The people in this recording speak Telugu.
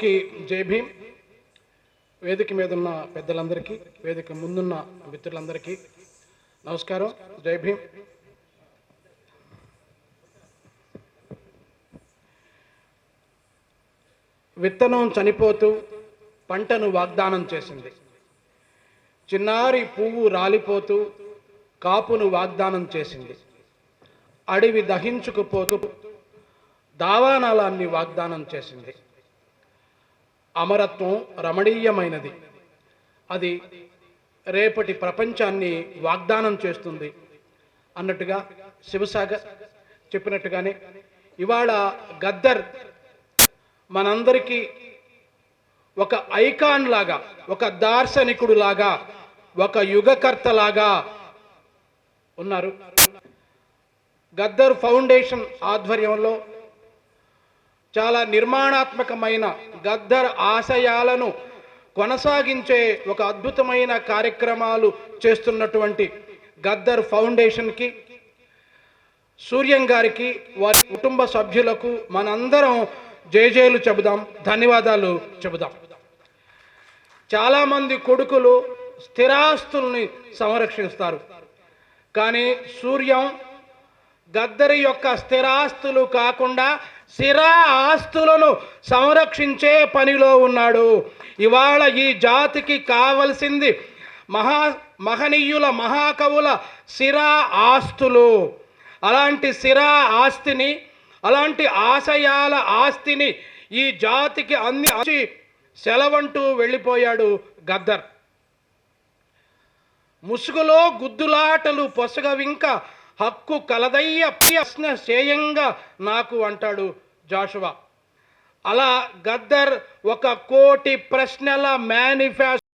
అందరికీ జై భీమ్. వేదిక మీద ఉన్న పెద్దలందరికీ, వేదిక ముందున్న మిత్రులందరికీ నమస్కారం. జై భీమ్. విత్తనం చనిపోతూ పంటను వాగ్దానం చేసింది. చిన్నారి పువ్వు రాలిపోతూ కాపును వాగ్దానం చేసింది. అడవి దహించుకుపోతూ దావానలాన్ని వాగ్దానం చేసింది. అమరత్వం రమణీయమైనది. అది రేపటి ప్రపంచాన్ని వాగ్దానం చేస్తుంది అన్నట్టుగా శివసాగర్ చెప్పినట్టుగానే ఇవాళ గద్దర్ మనందరికీ ఒక ఐకాన్ లాగా, ఒక దార్శనికుడు లాగా, ఒక యుగకర్త లాగా ఉన్నారు. గద్దర్ ఫౌండేషన్ ఆధ్వర్యంలో చాలా నిర్మాణాత్మకమైన గద్దర్ ఆశయాలను కొనసాగించే ఒక అద్భుతమైన కార్యక్రమాలు చేస్తున్నటువంటి గద్దర్ ఫౌండేషన్కి, సూర్యం గారికి, వారి కుటుంబ సభ్యులకు మనందరం జేజేలు చెబుదాం, ధన్యవాదాలు చెబుదాం. చాలామంది కొడుకులు స్థిరాస్తుల్ని సంరక్షిస్తారు, కానీ సూర్యం గద్దరి యొక్క స్థిరాస్తులు కాకుండా స్థిరా ఆస్తులను సంరక్షించే పనిలో ఉన్నాడు. ఇవాళ ఈ జాతికి కావలసింది మహనీయుల మహాకవుల స్థిరా ఆస్తులు. అలాంటి స్థిరా ఆస్తిని, అలాంటి ఆశయాల ఆస్తిని ఈ జాతికి అందించి సెలవంటూ వెళ్ళిపోయాడు గద్దర్. ముసుగులో గుద్దులాటలు పొసగవింక హక్కు కలదయ్య ప్రశ్న చేయంగా నాకు అంటాడు జాషువా. అలా గద్దర్ 1,000,000 ప్రశ్నల మేనిఫెస్టో